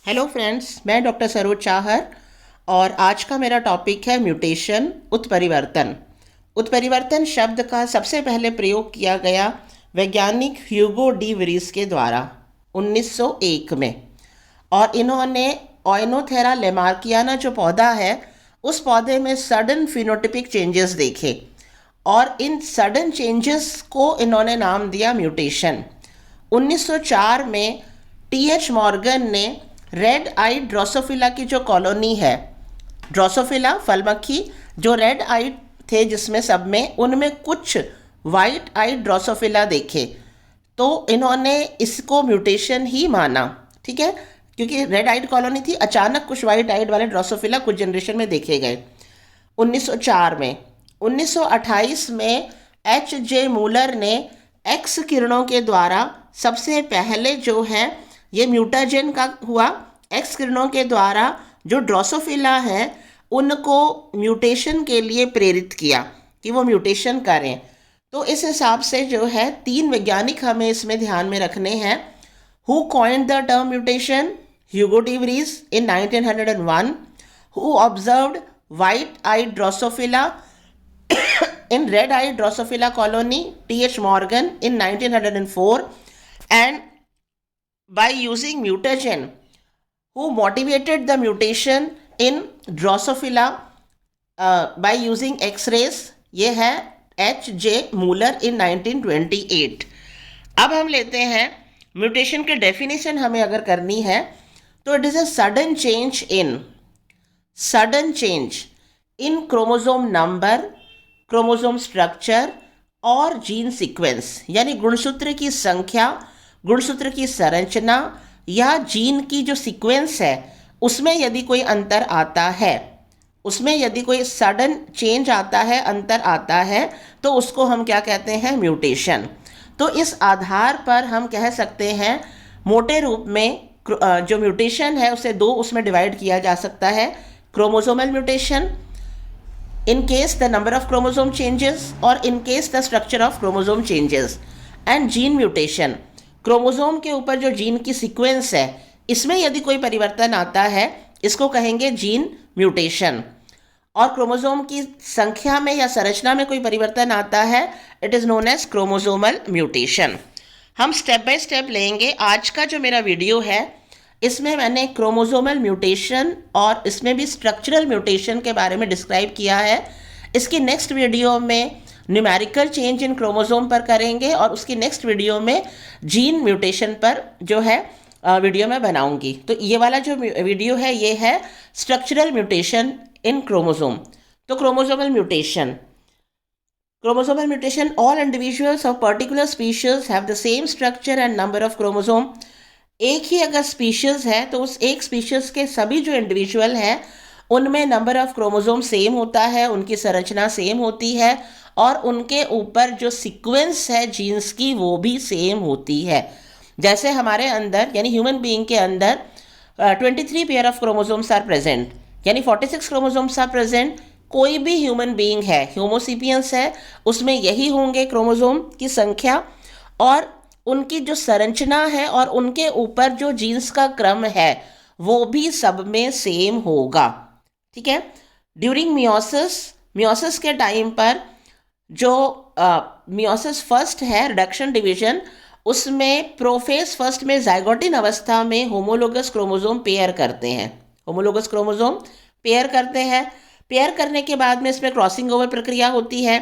Hello friends, मैं doctor Saroj Chahar और आज का मेरा टॉपिक है म्यूटेशन, उत्परिवर्तन। उत्परिवर्तन शब्द का सबसे पहले प्रयोग किया गया वैज्ञानिक ह्यूगो डी वरीज के द्वारा 1901 में। और इन्होंने ओइनोथेरा लेमार्कियाना जो पौधा है उस पौधे में सडन फिनोटिपिक चेंजेस देखे और इन सडन चेंजेस को इन्होंने नाम दिया म्यूटेशन। 1904 में टी.एच. मॉर्गन ने रेड आइड ड्रोसोफिला की जो कॉलोनी है, ड्रोसोफिला फल मक्खी जो रेड आइड थे जिसमें सब में, उनमें कुछ वाइट आइड ड्रोसोफिला देखे तो इन्होंने इसको म्यूटेशन ही माना। ठीक है, क्योंकि रेड आइड कॉलोनी थी, अचानक कुछ वाइट आइड वाले ड्रोसोफिला कुछ जनरेशन में देखे गए 1904 में। 1928 में H.J. मूलर ने एक्स किरणों के द्वारा सबसे पहले जो है ये म्यूटाजेन का हुआ। एक्स किरणों के द्वारा जो ड्रोसोफिला है उनको म्यूटेशन के लिए प्रेरित किया कि वो म्यूटेशन करें। तो इस हिसाब से जो है 3 वैज्ञानिक हमें इसमें ध्यान में रखने हैं। Who coined the term mutation? Hugo de worries in 1901. Who observed white-eyed Drosophila in red-eyed Drosophila colony? T.H. Morgan in 1904. And by using mutagen, who motivated the mutation in Drosophila by using X-rays? ये है H.J. Müller in 1928. अब हम लेते हैं mutation के definition हमें अगर करनी है तो it is a sudden change in chromosome number, chromosome structure और जीन सीक्वेंस, यानी गुणसूत्र की संख्या, गुणसूत्र की संरचना या जीन की जो सीक्वेंस है उसमें यदि कोई अंतर आता है, उसमें यदि कोई सडन चेंज आता है, अंतर आता है, तो उसको हम क्या कहते हैं? म्यूटेशन। तो इस आधार पर हम कह सकते हैं मोटे रूप में जो म्यूटेशन है उसे 2 उसमें डिवाइड किया जा सकता है। Chromosomal mutation in case the number of chromosome changes or in case the structure of chromosome changes, and gene mutation, chromosome के ऊपर जो जीन की सीक्वेंस है इसमें यदि कोई परिवर्तन आता है इसको कहेंगे जीन म्यूटेशन। और क्रोमोसोम की संख्या में या संरचना में कोई परिवर्तन आता है, it is known as chromosomal mutation. हम स्टेप बाय स्टेप लेंगे। आज का जो मेरा वीडियो है इसमें मैंने क्रोमोसोमल म्यूटेशन और इसमें भी स्ट्रक्चरल म्यूटेशन के बारे में डिस्क्राइब किया है। इसकी नेक्स्ट वीडियो में न्यूमेरिकल चेंज इन क्रोमोसोम पर करेंगे और उसकी नेक्स्ट वीडियो में जीन म्यूटेशन पर जो है वीडियो मैं बनाऊंगी। तो ये वाला जो वीडियो है ये है स्ट्रक्चरल म्यूटेशन इन क्रोमोसोम। तो chromosomal mutation, all individuals of particular species have the same structure and number of chromosome। एक ही अगर स्पीशीज़ है तो उस एक स्पीशीज़ के सभी जो इंडिविजुअल हैं उनमें नंबर ऑफ क्रोमोसोम सेम होता है, उनकी संरचना सेम होती है और उनके ऊपर जो सीक्वेंस है जीन्स की वो भी सेम होती है। जैसे हमारे अंदर यानी ह्यूमन बीइंग के अंदर 23 pair of chromosomes are present, यानी 46 क्रोमोसोम्स आर प्रेजेंट। कोई भी ह्यूमन बीइंग है, होमोसेपियंस है, उसमें यही होंगे क्रोमोसोम की संख्या और उनकी जो संरचना है और उनके ऊपर जो जीन्स का क्रम है वो भी सब में सेम होगा। ठीक है। ड्यूरिंग मियोसिस के टाइम पर जो मियोसिस फर्स्ट है, रिडक्शन डिवीजन, उसमें प्रोफेज फर्स्ट में जाइगोटिन अवस्था में होमोलोगस क्रोमोसोम पेयर करते हैं। पेयर करने के बाद में इसमें क्रॉसिंग ओवर प्रक्रिया होती है।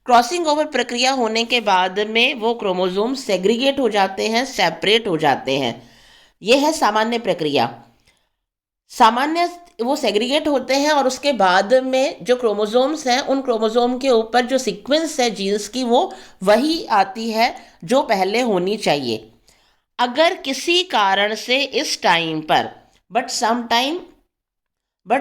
क्रॉसिंग ओवर प्रक्रिया होने के बाद में वो क्रोमोसोम सेग्रीगेट हो जाते हैं, सेपरेट हो जाते हैं। ये है सामान्य प्रक्रिया। सामान्य वो सेग्रीगेट होते हैं और उसके बाद में जो क्रोमोसोम्स हैं उन क्रोमोसोम के ऊपर जो सीक्वेंस है जीन्स की वो वही आती है जो पहले होनी चाहिए। अगर किसी कारण से इस टाइम पर but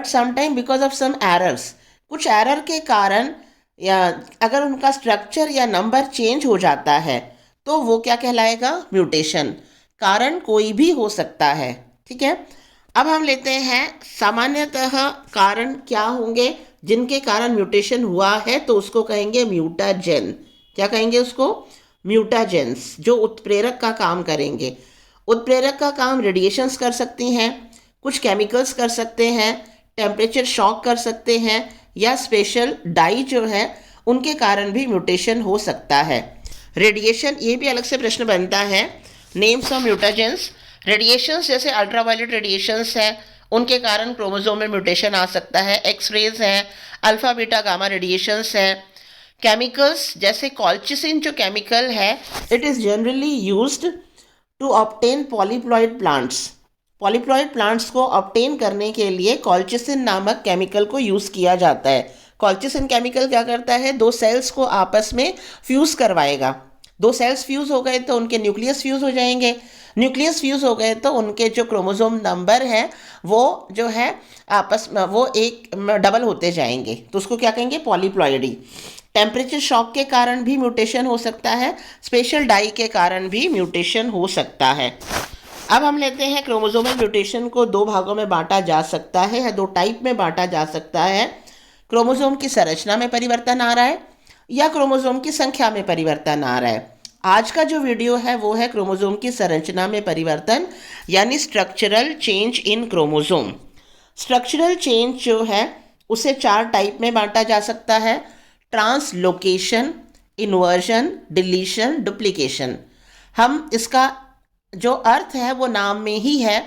sometime because of some errors, कुछ एरर के कारण या अगर उनका स्ट्रक्चर या नंबर चेंज हो जाता है तो वो क्या कहलाएगा? म्यूटेशन। कारण कोई भी हो सकता है। ठीक है। अब हम लेते हैं सामान्यतः कारण क्या होंगे जिनके कारण म्यूटेशन हुआ है, तो उसको कहेंगे म्यूटाजेन। क्या कहेंगे उसको? म्यूटाजेंस, जो उत्प्रेरक का काम करेंगे। उत्प्रेरक का काम रेडिएशंस कर सकती हैं, कुछ केमिकल्स कर सकते हैं, टेम्परेचर शॉक कर सकते हैं, या स्पेशल डाई जो है उनके कारण भी म्यूटेशन हो सकता है। रेडिएशन, ये भी अलग से प्रश्न बनता है। नेम्स ऑफ म्यूटाजेंस, रेडिएशंस जैसे अल्ट्रावायलेट रेडिएशंस है, उनके कारण क्रोमोसोम में म्यूटेशन आ सकता है। एक्सरेज है, अल्फा बीटा गामा रेडिएशंस है। केमिकल्स जैसे कॉल्चिसिन जो केमिकल है, it is generally used to obtain polyploid plants. Polyploid plants को ऑब्टेन करने के लिए कॉल्चिसिन नामक केमिकल को यूज़ किया जाता है। कॉल्चिसिन केमिकल क्या करता है, दो सेल्स को आपस में फ्यूज़ करवाएगा। दो सेल्स फ्यूज़ हो गए तो उनके न्यूक्लियस फ्यूज़ हो जाएंगे। न्यूक्लियस फ्यूज़ हो गए तो उनके जो क्रोमोसोम नंबर है वो जो है आपस में वो एक डबल होते जाएंगे, तो उसको क्या कहेंगे, पॉलीप्लॉइडी। टेम्परेचर शॉक के कारण भी म्यूटेशन हो सकता है, स्पेशल डाई के कारण भी म्यूटेशन हो सकता है। अब हम लेते हैं क्रोमोसोमल म्यूटेशन को दो भागों में बांटा जा सकता है या दो टाइप में बांटा जा सकता है। क्रोमोसोम की संरचना में परिवर्तन आ रहा है या क्रोमोसोम की संख्या में परिवर्तन आ रहा है। आज का जो वीडियो है वो है क्रोमोसोम की संरचना में परिवर्तन, यानी structural change in chromosome. Structural change जो है उसे चार टाइप में बांटा जा सकता है: ट्रांसलोकेशन, इन्वर्जन, डिलीशन, डुप्लीकेशन। हम इसका जो अर्थ है वो नाम में ही है,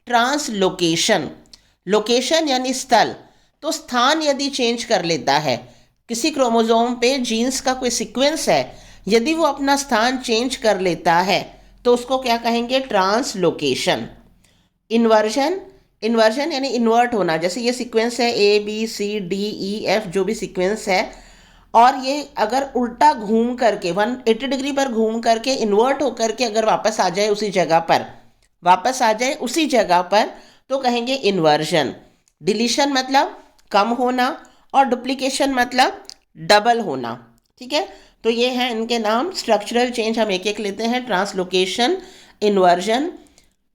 ट्रांसलोकेशन। लोकेशन यानी स्थल, तो स्थान यदि चेंज कर लेता है, किसी क्रोमोसोम पे जीन्स का कोई सीक्वेंस है, यदि वो अपना स्थान चेंज कर लेता है तो उसको क्या कहेंगे, ट्रांसलोकेशन। इन्वर्जन, इन्वर्जन यानी इन्वर्ट होना, जैसे ये सीक्वेंस है ABCDEF जो भी सीक्वेंस है, और ये अगर उल्टा घूम करके 180 डिग्री पर घूम करके इन्वर्ट होकर के अगर वापस आ जाए उसी जगह पर, तो कहेंगे इन्वर्जन। डिलीशन मतलब कम होना और डुप्लीकेशन मतलब डबल होना। ठीक है, तो ये हैं इनके नाम। स्ट्रक्चरल चेंज हम एक एक लेते हैं: translocation, inversion,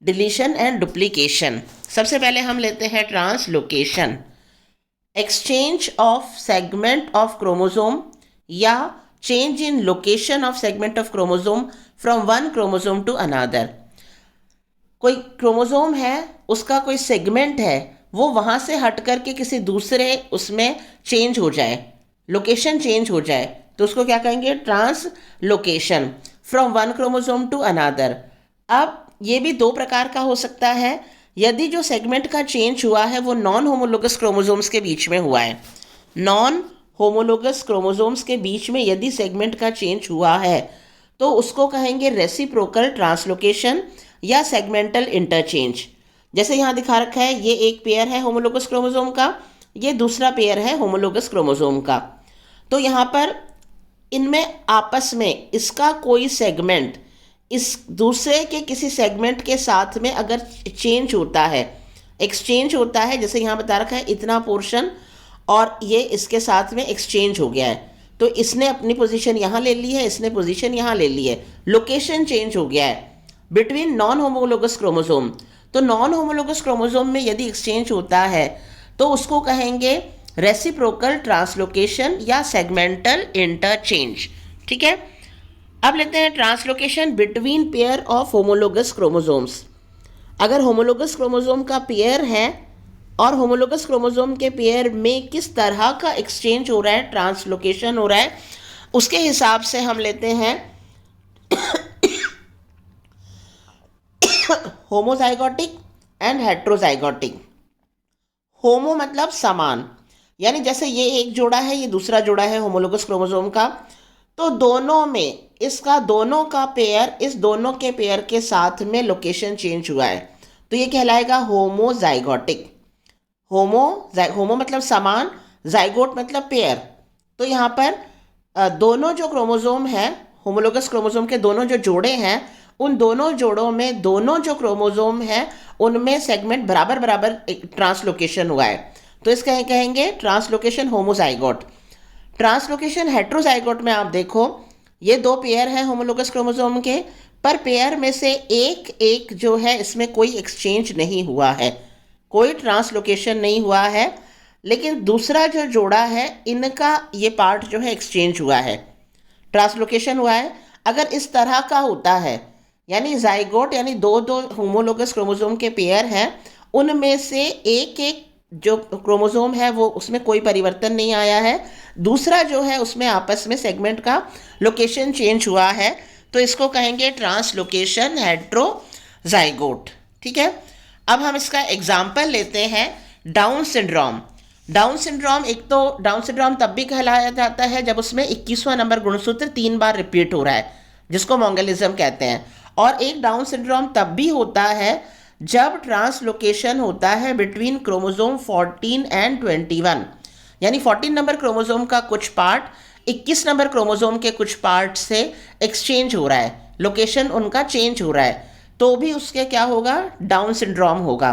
deletion and duplication. सबसे पहले हम लेते हैं translocation. Exchange of segment of chromosome या change in location of segment of chromosome from one chromosome to another. कोई क्रोमोसोम है, उसका कोई सेगमेंट है, वो वहाँ से हट करके किसी दूसरे उसमें चेंज हो जाए, लोकेशन चेंज हो जाए, तो उसको क्या कहेंगे, translocation. From one chromosome to another. अब ये भी दो प्रकार का हो सकता है। यदि जो सेगमेंट का चेंज हुआ है वो नॉन होमोलोगस क्रोमोसोम्स के बीच में हुआ है, नॉन होमोलोगस क्रोमोसोम्स के बीच में यदि सेगमेंट का चेंज हुआ है तो उसको कहेंगे रेसिप्रोकल ट्रांसलोकेशन या सेगमेंटल इंटरचेंज। जैसे यहाँ दिखा रखा है, ये एक पेयर है होमोलोगस क्रोमोसोम का, ये दूसरा पेयर है होमोलोगस क्रोमोसोम का। तो यहाँ पर इनमें आपस में इसका कोई सेगमेंट इस दूसरे के किसी सेगमेंट के साथ में अगर चेंज होता है, एक्सचेंज होता है, जैसे यहाँ बता रखा है इतना पोर्शन और ये इसके साथ में एक्सचेंज हो गया है, तो इसने अपनी पोजीशन यहाँ ले ली है, इसने पोजीशन यहाँ ले ली है, लोकेशन चेंज हो गया है बिटवीन नॉन होमोलोगस क्रोमोसोम। तो नॉन होमोलोगस क्रोमोसोम में यदि एक्सचेंज होता है तो उसको कहेंगे रेसिप्रोकल ट्रांसलोकेशन या सेगमेंटल इंटरचेंज। ठीक है, अब लेते हैं translocation between pair of homologous chromosomes. अगर होमोलोगस क्रोमोसोम का पेयर है और होमोलोगस क्रोमोसोम के पेयर में किस तरह का एक्सचेंज हो रहा है, ट्रांसलोकेशन हो रहा है, उसके हिसाब से हम लेते हैं होमोजाइगोटिक एंड हेट्रोजाइगोटिक। होमो मतलब समान, यानी जैसे ये एक जोड़ा है, ये दूसरा जोड़ा है होमोलोगस क्रोमोसोम का, तो दोनों में इसका दोनों का पेयर इस दोनों के पेयर के साथ में लोकेशन चेंज हुआ है, तो ये कहलाएगा होमोजाइगोटिक। होमो मतलब समान, जाइगोट मतलब पेयर। तो यहाँ पर दोनों जो क्रोमोसोम है, होमोलोगस क्रोमोसोम के दोनों जो जोड़े हैं, उन दोनों जोड़ों में दोनों जो क्रोमोसोम हैं उनमें सेगमेंट बराबर बराबर ट्रांसलोकेशन हुआ है, तो इसका कहेंगे ट्रांसलोकेशन होमोजाइगोट। ट्रांसलोकेशन हेट्रोजाइगोट में आप देखो, ये दो पेयर हैं होमोलोगस क्रोमोसोम के, पर पेयर में से एक एक जो है इसमें कोई एक्सचेंज नहीं हुआ है, कोई ट्रांसलोकेशन नहीं हुआ है, लेकिन दूसरा जो जोड़ा है इनका ये पार्ट जो है एक्सचेंज हुआ है, ट्रांसलोकेशन हुआ है। अगर इस तरह का होता है, यानी जाइगोट यानी दो दो होमोलोगस क्रोमोसोम के पेयर हैं उनमें से एक एक जो क्रोमोसोम है वो उसमें कोई परिवर्तन नहीं आया है, दूसरा जो है उसमें आपस में सेगमेंट का लोकेशन चेंज हुआ है, तो इसको कहेंगे ट्रांसलोकेशन हेट्रोजाइगोट। ठीक है, अब हम इसका एग्जाम्पल लेते हैं, डाउन सिंड्रोम। डाउन सिंड्रोम, एक तो डाउन सिंड्रोम तब भी कहलाया जाता है जब उसमें 21वां नंबर गुणसूत्र 3 बार रिपीट हो रहा है, जिसको मोंगलिज्म कहते हैं। और एक डाउन सिंड्रोम तब भी होता है जब ट्रांसलोकेशन होता है बिटवीन क्रोमोसोम 14 एंड 21, यानी 14 नंबर क्रोमोसोम का कुछ पार्ट 21 नंबर क्रोमोसोम के कुछ पार्ट से एक्सचेंज हो रहा है, लोकेशन उनका चेंज हो रहा है, तो भी उसके क्या होगा, डाउन सिंड्रोम होगा।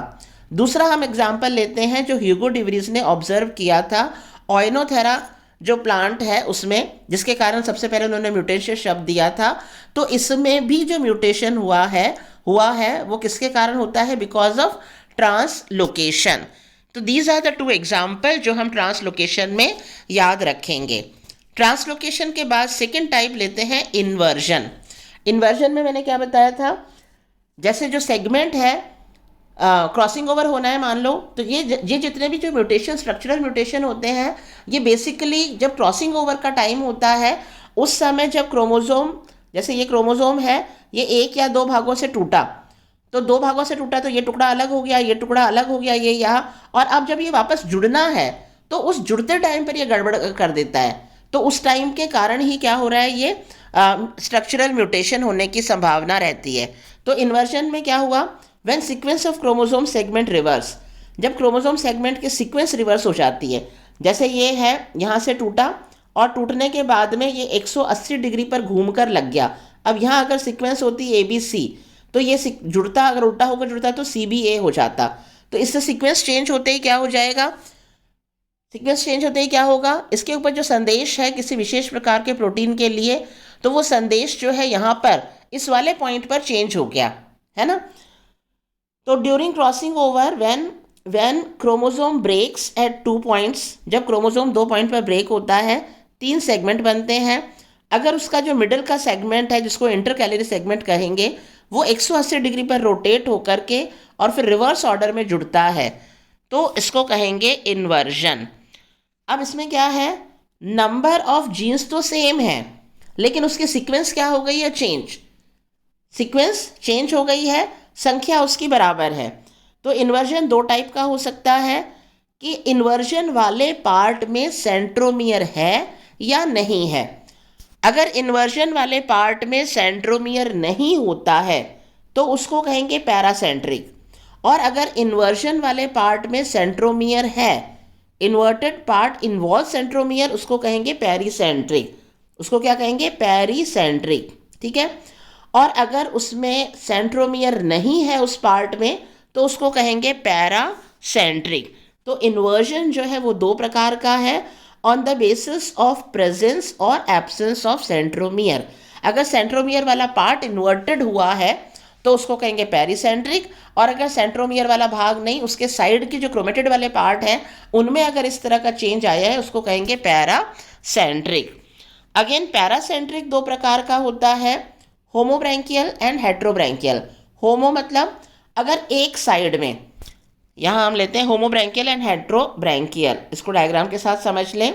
दूसरा हम एग्जाम्पल लेते हैं जो ह्यूगो डिवरीज ने ऑब्जर्व किया था, ओइनोथेरा जो प्लांट है उसमें, जिसके कारण सबसे पहले उन्होंने म्यूटेशन शब्द दिया था। तो इसमें भी जो म्यूटेशन हुआ है वो किसके कारण होता है, बिकॉज ऑफ ट्रांसलोकेशन। तो these are the two example जो हम ट्रांसलोकेशन में याद रखेंगे। ट्रांसलोकेशन के बाद सेकेंड टाइप लेते हैं इन्वर्जन। इन्वर्जन में मैंने क्या बताया था, जैसे जो सेगमेंट है क्रॉसिंग ओवर होना है मान लो, तो ये जितने भी जो म्यूटेशन, स्ट्रक्चरल म्यूटेशन होते हैं, ये बेसिकली जब क्रॉसिंग ओवर का टाइम होता है उस समय जब क्रोमोसोम, जैसे ये क्रोमोसोम है, ये एक या दो भागों से टूटा, तो दो भागों से टूटा तो ये टुकड़ा अलग हो गया, ये टुकड़ा अलग हो गया, ये यहाँ, और अब जब ये वापस जुड़ना है तो उस जुड़ते टाइम पर ये गड़बड़ कर देता है, तो उस टाइम के कारण ही क्या हो रहा है, ये स्ट्रक्चरल म्यूटेशन होने की संभावना रहती है। तो इन्वर्जन में क्या हुआ, when sequence of chromosome segment reverse, जब क्रोमोसोम सेगमेंट की सीक्वेंस रिवर्स हो जाती है, जैसे ये है यहाँ से टूटा और टूटने के बाद में ये 180 डिग्री पर घूमकर लग गया। अब यहाँ अगर सीक्वेंस होती ABC, तो ये जुड़ता, अगर उल्टा होकर जुड़ता तो CBA हो जाता। तो इससे सीक्वेंस चेंज होते ही क्या हो जाएगा, सीक्वेंस चेंज होते ही क्या होगा, इसके ऊपर जो संदेश है किसी विशेष प्रकार के प्रोटीन के लिए, तो वो संदेश जो है यहाँ पर इस वाले पॉइंट पर चेंज हो गया है ना। तो during crossing over when chromosome breaks at 2 points, जब क्रोमोसोम 2 पॉइंट पर ब्रेक होता है 3 सेगमेंट बनते हैं। अगर उसका जो मिडल का सेगमेंट है जिसको इंटरकैलरी सेगमेंट कहेंगे, वो 180 डिग्री पर रोटेट होकर के और फिर रिवर्स ऑर्डर में जुड़ता है, तो इसको कहेंगे इन्वर्जन। अब इसमें क्या है, नंबर ऑफ जीन्स तो सेम है लेकिन उसकी सीक्वेंस क्या हो गई है, चेंज, सीक्वेंस चेंज हो गई है, संख्या उसकी बराबर है। तो इन्वर्जन दो टाइप का हो सकता है कि इन्वर्जन वाले पार्ट में सेंट्रोमियर है या नहीं है। अगर इन्वर्जन वाले पार्ट में सेंट्रोमियर नहीं होता है तो उसको कहेंगे पैरासेंट्रिक, और अगर इन्वर्जन वाले पार्ट में सेंट्रोमियर है, इन्वर्टेड पार्ट इन्वॉल्व सेंट्रोमियर, उसको कहेंगे पेरीसेंट्रिक, उसको क्या कहेंगे, पेरीसेंट्रिक। ठीक है, और अगर उसमें सेंट्रोमियर नहीं है उस पार्ट में तो उसको कहेंगे पैरासेंट्रिक। तो इन्वर्जन जो है वो दो प्रकार का है, on the basis of presence और एब्सेंस ऑफ सेंट्रोमियर। अगर सेंट्रोमियर वाला पार्ट इन्वर्टेड हुआ है तो उसको कहेंगे पेरीसेंट्रिक, और अगर सेंट्रोमियर वाला भाग नहीं, उसके साइड की जो क्रोमेटिड वाले पार्ट हैं उनमें अगर इस तरह का चेंज आया है उसको कहेंगे पैरासेंट्रिक। अगेन पैरासेंट्रिक दो प्रकार का होता है, होमोब्रैंकियल एंड हेट्रोब्रैंकियल। होमो मतलब अगर एक साइड में, यहाँ हम लेते हैं होमोब्रैंकियल एंड हेट्रोब्रैंकियल, इसको डायग्राम के साथ समझ लें।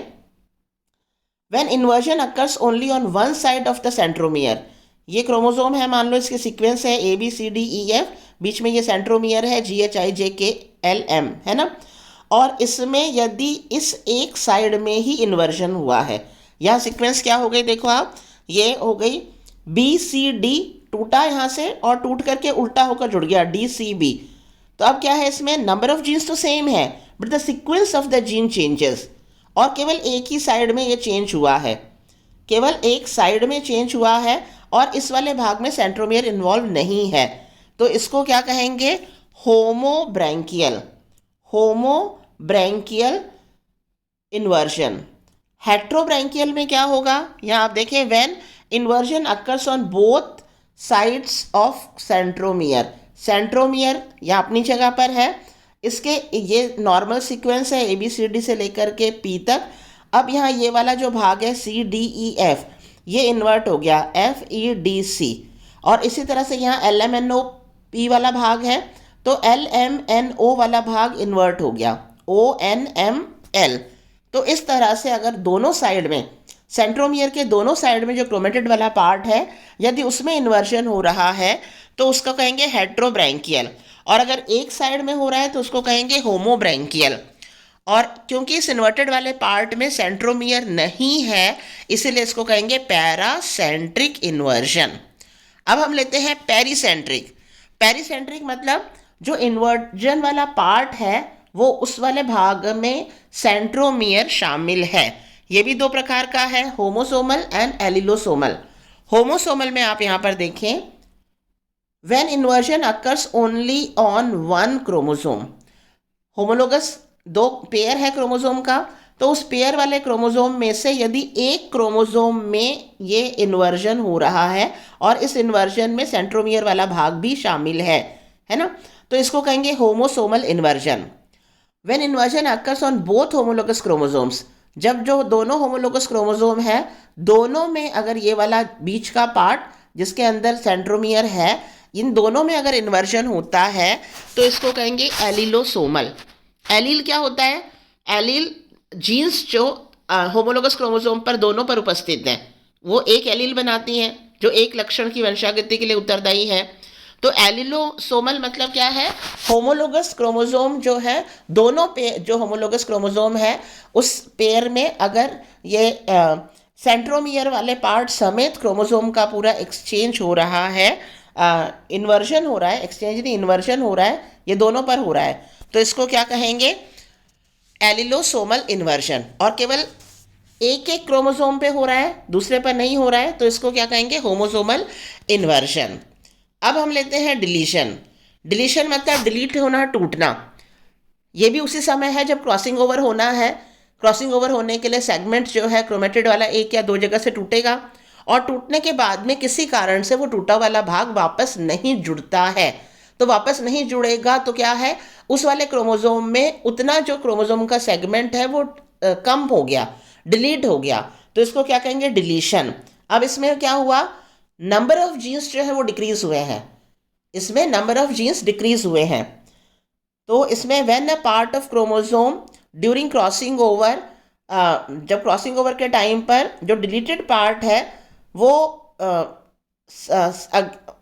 When inversion occurs only on one side of the centromere, ये क्रोमोसोम है, मान लो इसकी सीक्वेंस है ABCDEF, बीच में ये सेंट्रोमियर है GHIJKLM, है ना, और इसमें यदि इस एक साइड में ही इन्वर्जन हुआ है, यहाँ सीक्वेंस क्या हो गई, देखो आप, ये हो गई BCD, टूटा यहाँ से और टूट करके उल्टा होकर जुड़ गया DCB। तो अब क्या है, इसमें नंबर ऑफ जीन्स तो सेम है but the sequence of the gene changes, और केवल एक ही साइड में ये चेंज हुआ है, केवल एक साइड में चेंज हुआ है और इस वाले भाग में सेंट्रोमियर इन्वॉल्व नहीं है, तो इसको क्या कहेंगे, होमोब्रैंकियल, होमोब्रैंकियल इन्वर्जन। हेट्रोब्रैंकियल में क्या होगा, यहाँ आप देखें, when inversion occurs on both sides of centromere, centromere यहाँ अपनी जगह पर है, इसके ये नॉर्मल सीक्वेंस है ABCD से लेकर के P तक। अब यहाँ ये वाला जो भाग है CDEF, ये इन्वर्ट हो गया FEDC, और इसी तरह से यहाँ LMNOP वाला भाग है, तो LMNO वाला भाग इन्वर्ट हो गया, ONML। तो इस तरह से अगर दोनों साइड में, सेंट्रोमियर के दोनों साइड में जो क्रोमेटिड वाला पार्ट है, यदि उसमें इन्वर्जन हो रहा है तो उसको कहेंगे हेट्रोब्रैंकियल, और अगर एक साइड में हो रहा है तो उसको कहेंगे होमोब्रैंकियल। और क्योंकि इस इन्वर्टेड वाले पार्ट में सेंट्रोमियर नहीं है, इसीलिए इसको कहेंगे पैरासेंट्रिक इन्वर्जन। अब हम लेते हैं पेरीसेंट्रिक। पेरीसेंट्रिक मतलब जो इन्वर्जन वाला पार्ट है वो उस वाले भाग में सेंट्रोमियर शामिल है। ये भी दो प्रकार का है, होमोसोमल एंड एलिलोसोमल। होमोसोमल में आप यहाँ पर देखें, when inversion occurs only on one chromosome. Homologous दो पेयर है क्रोमोसोम का, तो उस पेयर वाले क्रोमोसोम में से यदि एक क्रोमोसोम में ये इन्वर्जन हो रहा है और इस इन्वर्जन में सेंट्रोमियर वाला भाग भी शामिल है ना, तो इसको कहेंगे homosomal inversion. When inversion occurs on both homologous chromosomes, जब जो दोनों होमोलोगस क्रोमोसोम है दोनों में अगर ये वाला बीच का पार्ट जिसके अंदर सेंट्रोमियर है, इन दोनों में अगर इन्वर्जन होता है तो इसको कहेंगे एलिलोसोमल। एलील क्या होता है? एलील जीन्स जो होमोलोगस क्रोमोसोम पर दोनों पर उपस्थित हैं वो एक एलील बनाती हैं जो एक लक्षण की वंशागति के लिए उत्तरदायी है। तो एलिलोसोमल मतलब क्या है? होमोलोगस क्रोमोसोम जो है, दोनों पे जो होमोलोगस क्रोमोसोम है उस पेयर में अगर ये सेंट्रोमियर वाले पार्ट समेत क्रोमोसोम का पूरा एक्सचेंज हो रहा है, इन्वर्जन हो रहा है, एक्सचेंज नहीं इन्वर्जन हो रहा है, ये दोनों पर हो रहा है, तो इसको क्या कहेंगे? एलिलोसोमल इन्वर्जन। और केवल एक एक क्रोमोसोम पे हो रहा है, दूसरे पर नहीं हो रहा है, तो इसको क्या कहेंगे? Homosomal inversion. अब हम लेते हैं डिलीशन। डिलीशन मतलब डिलीट होना, टूटना। ये भी उसी समय है जब क्रॉसिंग ओवर होना है। क्रॉसिंग ओवर होने के लिए सेगमेंट जो है क्रोमेटिड वाला एक या दो जगह से टूटेगा और टूटने के बाद में किसी कारण से वो टूटा वाला भाग वापस नहीं जुड़ता है। तो वापस नहीं जुड़ेगा तो क्या है? उस वाले क्रोमोसोम में उतना जो क्रोमोसोम का सेगमेंट है वो कम हो गया, डिलीट हो गया, तो इसको क्या कहेंगे? डिलीशन। अब इसमें क्या हुआ? नंबर ऑफ जीन्स जो है वो डिक्रीज हुए हैं, इसमें नंबर ऑफ जीन्स डिक्रीज हुए हैं। तो इसमें when a part of chromosome during crossing over, जब क्रॉसिंग ओवर के टाइम पर जो डिलीटेड पार्ट है वो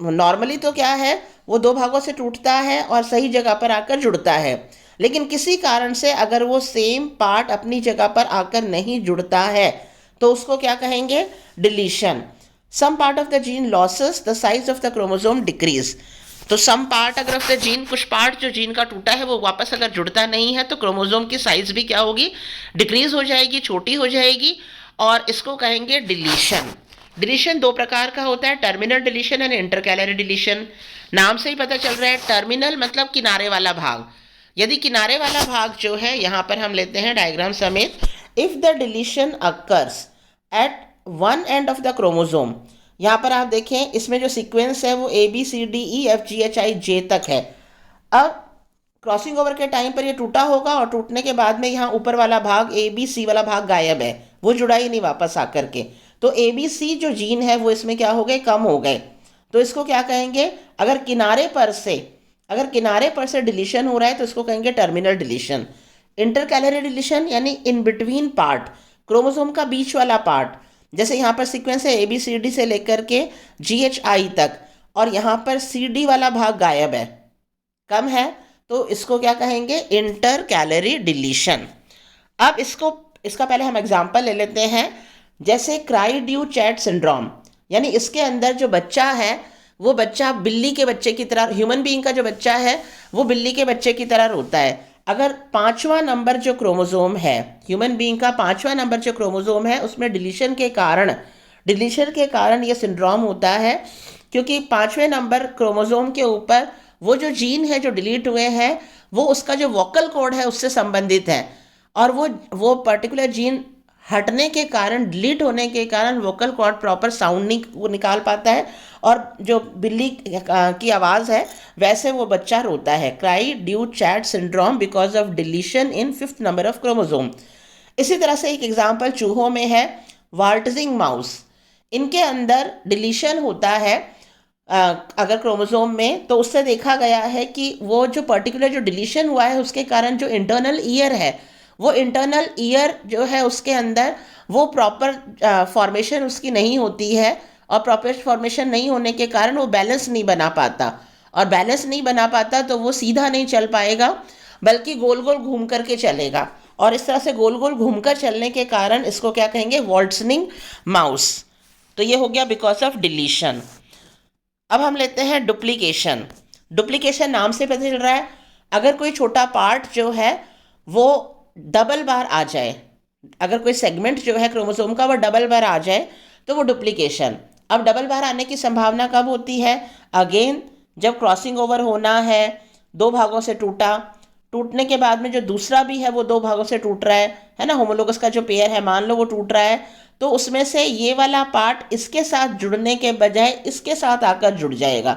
नॉर्मली तो क्या है, वो दो भागों से टूटता है और सही जगह पर आकर जुड़ता है, लेकिन किसी कारण से अगर वो सेम पार्ट अपनी जगह पर आकर नहीं जुड़ता है तो उसको क्या कहेंगे? Deletion. Some part of the gene loses the size of the chromosome decrease. तो सम पार्ट अगर ऑफ द जीन, कुछ पार्ट जो जीन का टूटा है वो वापस अगर जुड़ता नहीं है तो क्रोमोसोम की साइज भी क्या होगी? डिक्रीज हो जाएगी, छोटी हो जाएगी, और इसको कहेंगे डिलीशन। डिलीशन दो प्रकार का होता है, terminal deletion and intercalary deletion. नाम से ही पता चल रहा है, टर्मिनल मतलब किनारे वाला भाग। यदि किनारे वाला भाग जो है, यहाँ पर हम लेते हैं डायग्राम समेत, if the deletion occurs at one end of the chromosome. यहाँ पर आप देखें इसमें जो सीक्वेंस है वो ABCDEFGHIJ तक है। अब क्रॉसिंग ओवर के टाइम पर ये टूटा होगा और टूटने के बाद में यहाँ ऊपर वाला भाग ABC वाला भाग गायब है, वो जुड़ा ही नहीं वापस आकर के। तो ABC जो जीन है वो इसमें क्या हो गए? कम हो गए। तो इसको क्या कहेंगे? अगर किनारे पर से डिलीशन हो रहा है तो इसको कहेंगे टर्मिनल डिलीशन। इंटरकैलरी डिलीशन यानी इन बिटवीन पार्ट, क्रोमोसोम का बीच वाला पार्ट, जैसे यहाँ पर सीक्वेंस है ABCD से लेकर के GHI तक, और यहाँ पर CD वाला भाग गायब है, कम है, तो इसको क्या कहेंगे? Intercalary deletion. अब इसका पहले हम एग्जाम्पल ले लेते हैं, जैसे क्राई ड्यू चैट सिंड्रोम, यानी इसके अंदर जो बच्चा है वो बच्चा बिल्ली के बच्चे की तरह, ह्यूमन बीइंग का जो बच्चा है वो बिल्ली के बच्चे की तरह रोता है। अगर पांचवा नंबर जो क्रोमोसोम है, ह्यूमन बीइंग का पांचवा नंबर जो क्रोमोसोम है उसमें डिलीशन के कारण ये सिंड्रोम होता है, क्योंकि पांचवें नंबर क्रोमोसोम के ऊपर वो जो जीन है जो डिलीट हुए हैं वो उसका जो वोकल कॉर्ड है उससे संबंधित है, और वो पर्टिकुलर जीन हटने के कारण, डिलीट होने के कारण वोकल कॉर्ड प्रॉपर साउंड नहीं वो निकाल पाता है, और जो बिल्ली की आवाज़ है वैसे वो बच्चा रोता है। Cry due chat syndrome because of deletion in 5th number of chromosome. इसी तरह से एक एग्जाम्पल चूहों में है, वाल्टजिंग माउस। इनके अंदर डिलीशन होता है अगर क्रोमोसोम में, तो उससे देखा गया है कि वो जो पर्टिकुलर जो डिलीशन हुआ है उसके कारण जो इंटरनल ईयर है, वो इंटरनल ईयर जो है उसके अंदर वो प्रॉपर फॉर्मेशन उसकी नहीं होती है, और प्रॉपर फॉर्मेशन नहीं होने के कारण वो बैलेंस नहीं बना पाता, और बैलेंस नहीं बना पाता तो वो सीधा नहीं चल पाएगा, बल्कि गोल गोल घूम करके चलेगा। और इस तरह से गोल गोल घूमकर चलने के कारण इसको क्या कहेंगे, वॉल्ट्सनिंग माउस। तो ये हो गया बिकॉज ऑफ डिलीशन। अब हम लेते हैं डुप्लीकेशन। डुप्लीकेशन नाम से पता चल रहा है, अगर कोई छोटा पार्ट जो है वो डबल बार आ जाए, अगर कोई सेगमेंट जो है क्रोमोसोम का वो डबल बार आ जाए तो वो डुप्लीकेशन। अब डबल बार आने की संभावना कब होती है, अगेन जब क्रॉसिंग ओवर होना है, दो भागों से टूटा, टूटने के बाद में जो दूसरा भी है वो दो भागों से टूट रहा है ना, होमोलोगस का जो पेयर है मान लो वो टूट रहा है, तो उसमें से ये वाला पार्ट इसके साथ जुड़ने के बजाय इसके साथ आकर जुड़ जाएगा,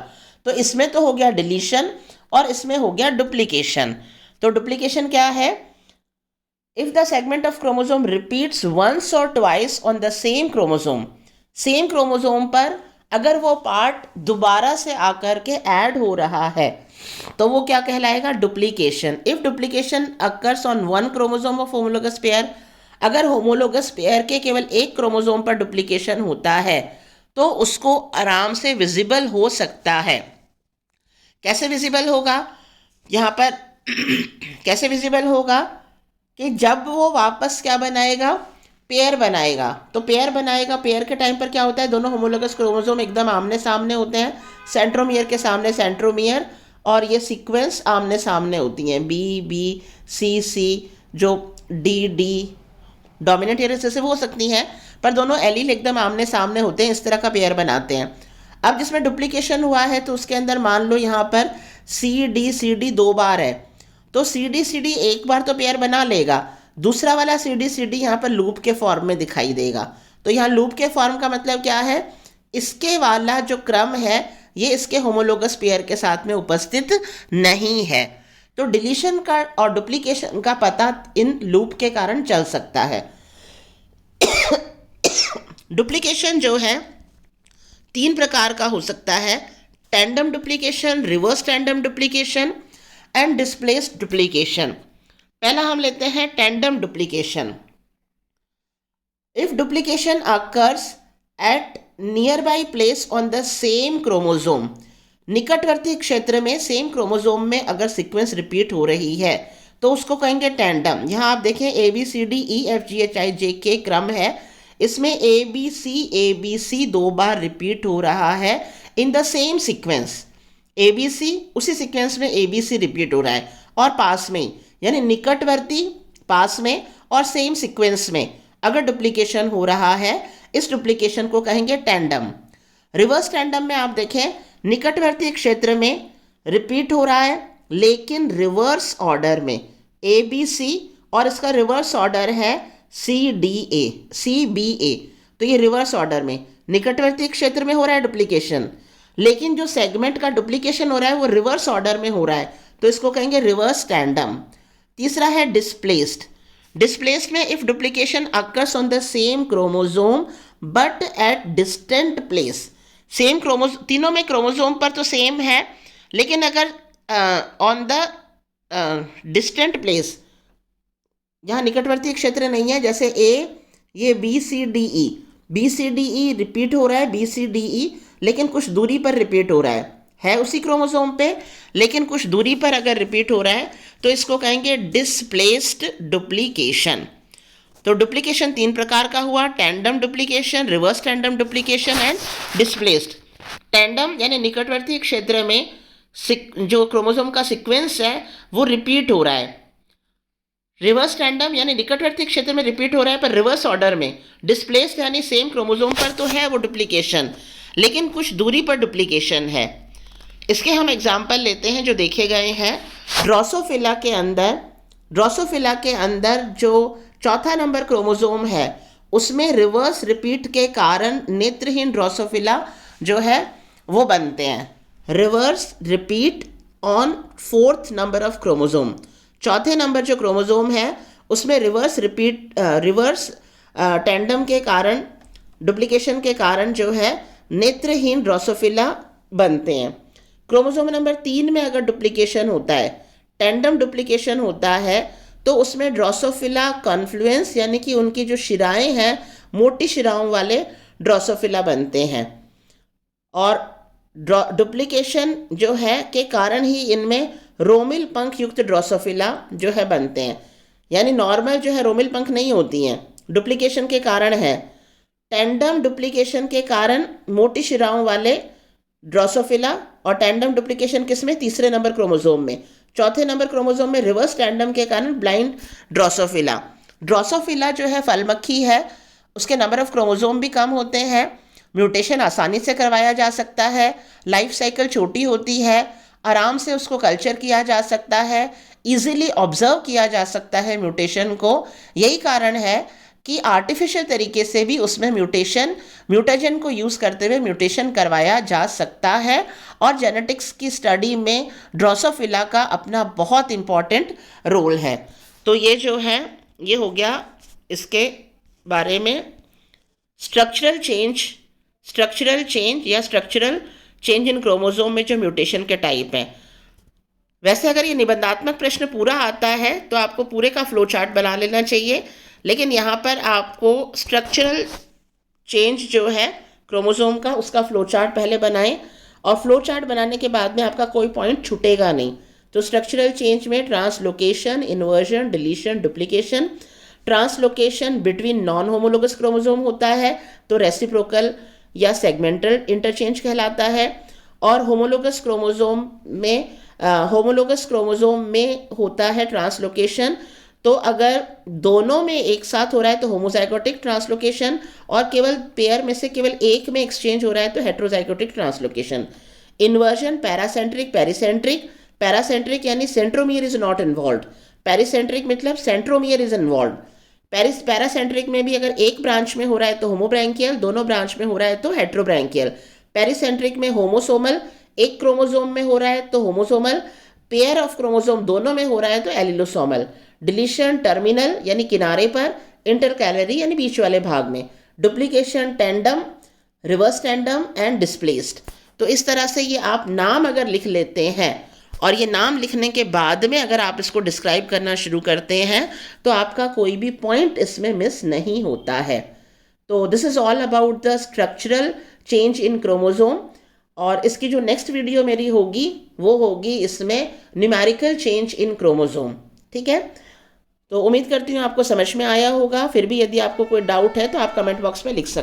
तो इसमें तो हो गया डिलीशन और इसमें हो गया डुप्लीकेशन। तो डुप्लीकेशन क्या है, if the segment of chromosome repeats once और twice on the same chromosome पर अगर वो पार्ट दोबारा से आकर के ऐड हो रहा है तो वो क्या कहलाएगा, duplication. If duplication occurs on one chromosome of homologous pair, अगर होमोलोगस पेयर के केवल एक क्रोमोसोम पर डुप्लीकेशन होता है तो उसको आराम से विजिबल हो सकता है। कैसे विजिबल होगा यहाँ पर कैसे विजिबल होगा कि जब वो वापस क्या बनाएगा, पेयर बनाएगा। तो पेयर बनाएगा, पेयर के टाइम पर क्या होता है, दोनों होमोलोगस क्रोमोसोम एकदम आमने सामने होते हैं, सेंट्रोमियर के सामने सेंट्रोमियर, और ये सीक्वेंस आमने सामने होती हैं, बी बी सी सी, जो डी डी डोमिनेंट या रिसेसिव हो सकती हैं, पर दोनों एलील एकदम आमने सामने होते हैं, इस तरह का पेयर बनाते हैं। अब जिसमें डुप्लीकेशन हुआ है तो उसके अंदर मान लो यहाँ पर सी डी दो बार है, तो सी डी एक बार तो पेयर बना लेगा, दूसरा वाला सी डी यहाँ पर लूप के फॉर्म में दिखाई देगा। तो यहाँ लूप के फॉर्म का मतलब क्या है, इसके वाला जो क्रम है ये इसके होमोलोगस पेयर के साथ में उपस्थित नहीं है। तो डिलीशन का और डुप्लीकेशन का पता इन लूप के कारण चल सकता है। डुप्लीकेशन जो है तीन प्रकार का हो सकता है, tandem duplication, reverse tandem duplication and displaced duplication. पहला हम लेते हैं tandem duplication. If duplication occurs at near by place on the same chromosome, निकटवर्ती क्षेत्र में सेम क्रोमोसोम में अगर सीक्वेंस रिपीट हो रही है तो उसको कहेंगे टैंडम। यहाँ आप देखें A B C D E F G H I J K क्रम है, इसमें ए बी सी दो बार रिपीट हो रहा है in the same sequence. A B C उसी सीक्वेंस में ए बी सी रिपीट हो रहा है और पास में, यानी निकटवर्ती, पास में और सेम सीक्वेंस में अगर डुप्लीकेशन हो रहा है, इस डुप्लीकेशन को कहेंगे टैंडम। रिवर्स टैंडम में आप देखें निकटवर्ती क्षेत्र में रिपीट हो रहा है लेकिन रिवर्स ऑर्डर में, ए बी सी और इसका रिवर्स ऑर्डर है सी बी ए, तो ये रिवर्स ऑर्डर में निकटवर्ती क्षेत्र में हो रहा है डुप्लीकेशन, लेकिन जो सेगमेंट का डुप्लीकेशन हो रहा है वो रिवर्स ऑर्डर में हो रहा है, तो इसको कहेंगे रिवर्स टैंडम। तीसरा है डिस्प्लेस्ड। डिस्प्लेस्ड में if duplication occurs on the same chromosome but at distant place, same chromosome, तीनों में क्रोमोसोम पर तो सेम है, लेकिन अगर ऑन द डिस्टेंट प्लेस, जहाँ निकटवर्ती क्षेत्र नहीं है, जैसे ये B C D E repeat हो रहा है, बी सी डी ई, लेकिन कुछ दूरी पर रिपीट हो रहा है उसी क्रोमोसोम पे, लेकिन कुछ दूरी पर अगर रिपीट हो रहा है तो इसको कहेंगे डिस्प्लेस्ड डुप्लीकेशन। तो डुप्लीकेशन तीन प्रकार का हुआ, tandem duplication, reverse tandem duplication and displaced. Tandem यानी निकटवर्ती क्षेत्र में जो क्रोमोसोम का सीक्वेंस है वो रिपीट हो रहा है। रिवर्स टैंडम यानी निकटवर्ती क्षेत्र में रिपीट हो रहा है पर रिवर्स ऑर्डर में। डिस्प्लेस्ड यानी सेम क्रोमोसोम पर तो है वो डुप्लीकेशन, लेकिन कुछ दूरी पर डुप्लीकेशन है। इसके हम एग्जाम्पल लेते हैं जो देखे गए हैं। ड्रोसोफिला के अंदर जो चौथा नंबर क्रोमोसोम है उसमें रिवर्स रिपीट के कारण नेत्रहीन ड्रोसोफिला जो है वो बनते हैं। Reverse repeat on fourth number of chromosome, चौथे नंबर जो क्रोमोसोम है उसमें रिवर्स टैंडम के कारण, डुप्लीकेशन के कारण जो है नेत्रहीन ड्रोसोफिला बनते हैं। क्रोमोसोम नंबर 3 में अगर डुप्लीकेशन होता है, टेंडम डुप्लीकेशन होता है, तो उसमें ड्रोसोफिला कॉन्फ्लुएंस यानी कि उनकी जो शिराएं हैं मोटी शिराओं वाले ड्रोसोफिला बनते हैं। और डुप्लीकेशन जो है के कारण ही इनमें रोमिल पंख युक्त ड्रोसोफिला जो है बनते हैं। यानी नॉर्मल जो है रोमिल पंख नहीं होती हैं, डुप्लीकेशन के कारण है। टेंडम डुप्लीकेशन के कारण मोटी शिराओं वाले ड्रोसोफिला, और टेंडम डुप्लीकेशन किसमें? तीसरे नंबर क्रोमोसोम में। चौथे नंबर क्रोमोसोम में रिवर्स टेंडम के कारण ब्लाइंड ड्रोसोफिला। ड्रोसोफिला जो है फल मक्खी है, उसके नंबर ऑफ क्रोमोसोम भी कम होते हैं, म्यूटेशन आसानी से करवाया जा सकता है, लाइफ साइकिल छोटी होती है, आराम से उसको कल्चर किया जा सकता है, इजीली ऑब्जर्व किया जा सकता है म्यूटेशन को। यही कारण है कि आर्टिफिशियल तरीके से भी उसमें म्यूटेजन को यूज़ करते हुए म्यूटेशन करवाया जा सकता है। और जेनेटिक्स की स्टडी में ड्रोसोफिला का अपना बहुत इम्पॉर्टेंट रोल है। तो ये जो है ये हो गया इसके बारे में स्ट्रक्चरल चेंज इन क्रोमोसोम में जो म्यूटेशन के टाइप हैं। वैसे अगर ये निबंधात्मक प्रश्न पूरा आता है तो आपको पूरे का फ्लो चार्ट बना लेना चाहिए, लेकिन यहाँ पर आपको स्ट्रक्चरल चेंज जो है क्रोमोसोम का उसका फ्लो चार्ट पहले बनाएं, और फ्लो चार्ट बनाने के बाद में आपका कोई पॉइंट छूटेगा नहीं। तो स्ट्रक्चरल चेंज में translocation, inversion, deletion, duplication. Translocation between non homologous chromosome होता है तो रेसिप्रोकल या सेगमेंटल इंटरचेंज कहलाता है। और होमोलोगस क्रोमोसोम में होता है ट्रांसलोकेशन। तो अगर दोनों में एक साथ हो रहा है तो होमोजाइगोटिक ट्रांसलोकेशन, और केवल पेयर में से केवल एक में एक्सचेंज हो रहा है तो heterozygotic translocation. Inversion paracentric, pericentric. Paracentric यानी centromere is not involve, pericentric मतलब सेंट्रोमियर इज इन्वॉल्व। पैरासेंट्रिक में भी अगर एक ब्रांच में हो रहा है तो होमोब्रैंकियल, दोनों ब्रांच में हो रहा है तो हेट्रोब्रैंकियल। पेरिसेंट्रिक में होमोसोमल, एक क्रोमोसोम में हो रहा है तो होमोसोमल, पेयर ऑफ क्रोमोसोम दोनों में हो रहा है तो एलिलोसोमल। डिलीशन टर्मिनल यानी किनारे पर, इंटरकैलरी यानी बीच वाले भाग में। Duplication tandem, reverse tandem and displaced. तो इस तरह से ये आप नाम अगर लिख लेते हैं, और ये नाम लिखने के बाद में अगर आप इसको डिस्क्राइब करना शुरू करते हैं तो आपका कोई भी पॉइंट इसमें मिस नहीं होता है। तो this is all about the structural change in chromosome. और इसकी जो नेक्स्ट वीडियो मेरी होगी वो होगी इसमें न्यूमेरिकल चेंज इन क्रोमोसोम। ठीक है, तो उम्मीद करती हूँ आपको समझ में आया होगा। फिर भी यदि आपको कोई डाउट है तो आप कमेंट बॉक्स में लिख सकते हैं।